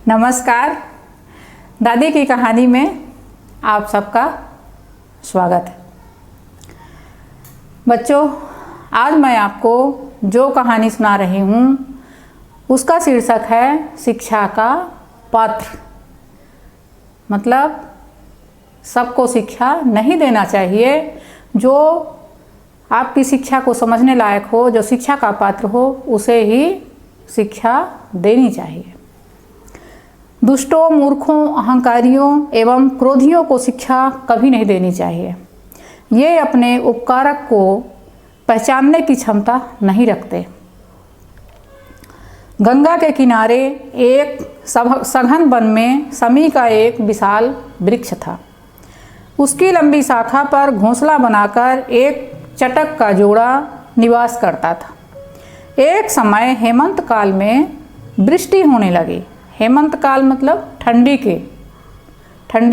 नमस्कार। दादी की कहानी में आप सबका स्वागत है। बच्चों, आज मैं आपको जो कहानी सुना रही हूँ उसका शीर्षक है शिक्षा का पात्र। मतलब सबको शिक्षा नहीं देना चाहिए, जो आपकी शिक्षा को समझने लायक हो, जो शिक्षा का पात्र हो, उसे ही शिक्षा देनी चाहिए। दुष्टों, मूर्खों, अहंकारियों एवं क्रोधियों को शिक्षा कभी नहीं देनी चाहिए। ये अपने उपकारक को पहचानने की क्षमता नहीं रखते। गंगा के किनारे एक सघन वन में समी का एक विशाल वृक्ष था। उसकी लंबी शाखा पर घोंसला बनाकर एक चटक का जोड़ा निवास करता था। एक समय हेमंत काल में वृष्टि होने लगी। हेमंत काल मतलब ठंडी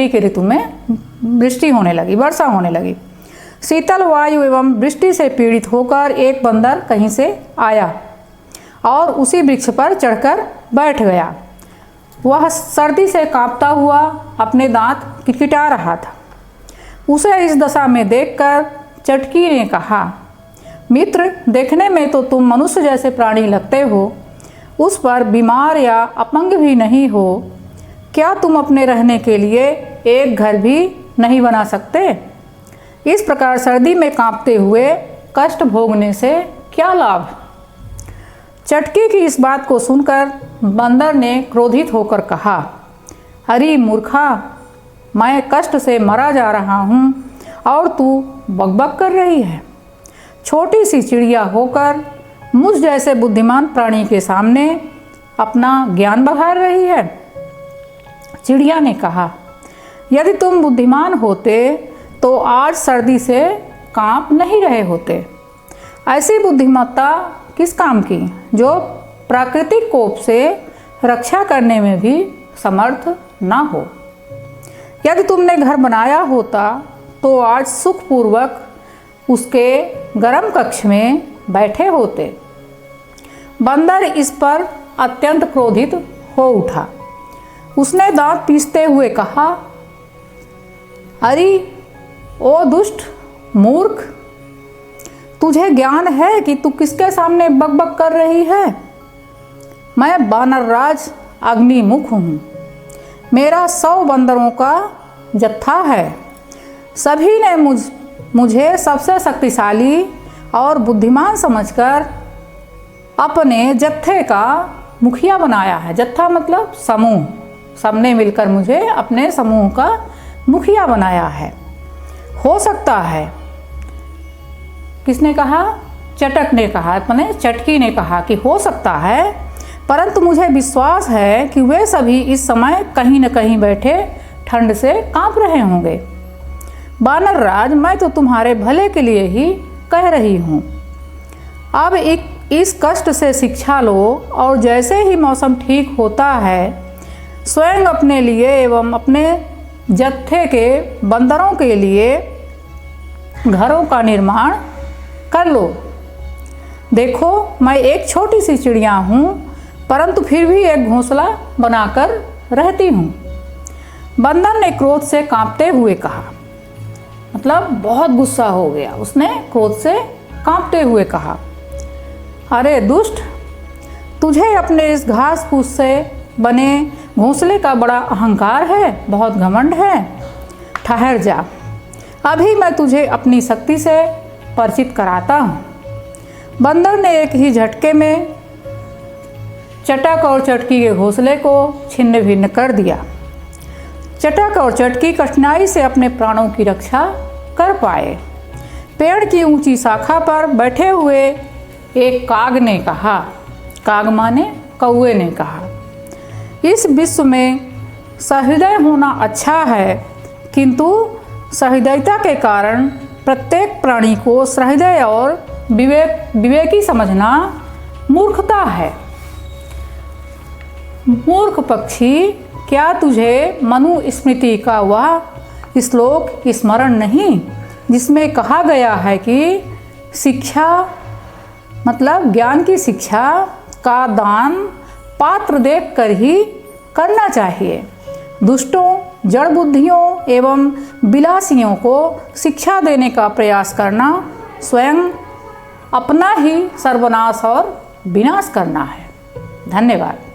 के ऋतु में वृष्टि होने लगी, वर्षा होने लगी। शीतल वायु एवं वृष्टि से पीड़ित होकर एक बंदर कहीं से आया और उसी वृक्ष पर चढ़कर बैठ गया। वह सर्दी से कांपता हुआ अपने दांत किटकिटा रहा था। उसे इस दशा में देखकर चटकी ने कहा, मित्र, देखने में तो तुम मनुष्य जैसे प्राणी लगते हो, उस पर बीमार या अपंग भी नहीं हो। क्या तुम अपने रहने के लिए एक घर भी नहीं बना सकते? इस प्रकार सर्दी में कांपते हुए कष्ट भोगने से क्या लाभ? चटकी की इस बात को सुनकर बंदर ने क्रोधित होकर कहा, अरे मूर्खा, मैं कष्ट से मरा जा रहा हूँ और तू बकबक कर रही है। छोटी सी चिड़िया होकर मुझ जैसे बुद्धिमान प्राणी के सामने अपना ज्ञान बहार रही है। चिड़िया ने कहा, यदि तुम बुद्धिमान होते तो आज सर्दी से कांप नहीं रहे होते। ऐसी बुद्धिमत्ता किस काम की, जो प्राकृतिक कोप से रक्षा करने में भी समर्थ ना हो। यदि तुमने घर बनाया होता तो आज सुखपूर्वक उसके गर्म कक्ष में बैठे होते। बंदर इस पर अत्यंत क्रोधित हो उठा। उसने दांत पीसते हुए कहा, अरे ओ दुष्ट मूर्ख, तुझे ज्ञान है कि तू किसके सामने बकबक कर रही है? मैं वानरराज अग्निमुख हूँ। मेरा 100 बंदरों का जत्था है। सभी ने मुझे सबसे शक्तिशाली और बुद्धिमान समझकर अपने जत्थे का मुखिया बनाया है। जत्था मतलब समूह। सबने मिलकर मुझे अपने समूह का मुखिया बनाया है। हो सकता है, किसने कहा? चटक ने कहा, अपने चटकी ने कहा कि हो सकता है, परंतु मुझे विश्वास है कि वे सभी इस समय कहीं न कहीं बैठे ठंड से कांप रहे होंगे। वानरराज, मैं तो तुम्हारे भले के लिए ही कह रही हूँ। अब इस कष्ट से शिक्षा लो और जैसे ही मौसम ठीक होता है, स्वयं अपने लिए एवं अपने जत्थे के बंदरों के लिए घरों का निर्माण कर लो। देखो, मैं एक छोटी सी चिड़िया हूँ, परंतु फिर भी एक घोंसला बनाकर रहती हूँ। बंदर ने क्रोध से कांपते हुए कहा, मतलब बहुत गुस्सा हो गया। उसने क्रोध से कांपते हुए कहा, अरे दुष्ट, तुझे अपने इस घास फूस से बने घोंसले का बड़ा अहंकार है, बहुत घमंड है। ठहर जा, अभी मैं तुझे अपनी शक्ति से परिचित कराता हूँ। बंदर ने एक ही झटके में चटक और चटकी के घोंसले को छिन्न भिन्न कर दिया। चटक और चटकी कठिनाई से अपने प्राणों की रक्षा कर पाए। पेड़ की ऊंची शाखा पर बैठे हुए एक काग ने कहा, काग माने कौवे ने कहा, इस विश्व में सहृदय होना अच्छा है, किंतु सहृदयता के कारण प्रत्येक प्राणी को सहृदय और विवेकी समझना मूर्खता है। मूर्ख पक्षी, क्या तुझे मनु स्मृति का वह श्लोक स्मरण नहीं, जिसमें कहा गया है कि शिक्षा मतलब ज्ञान की शिक्षा का दान पात्र देखकर ही करना चाहिए। दुष्टों, जड़ बुद्धियों एवं विलासियों को शिक्षा देने का प्रयास करना स्वयं अपना ही सर्वनाश और विनाश करना है। धन्यवाद।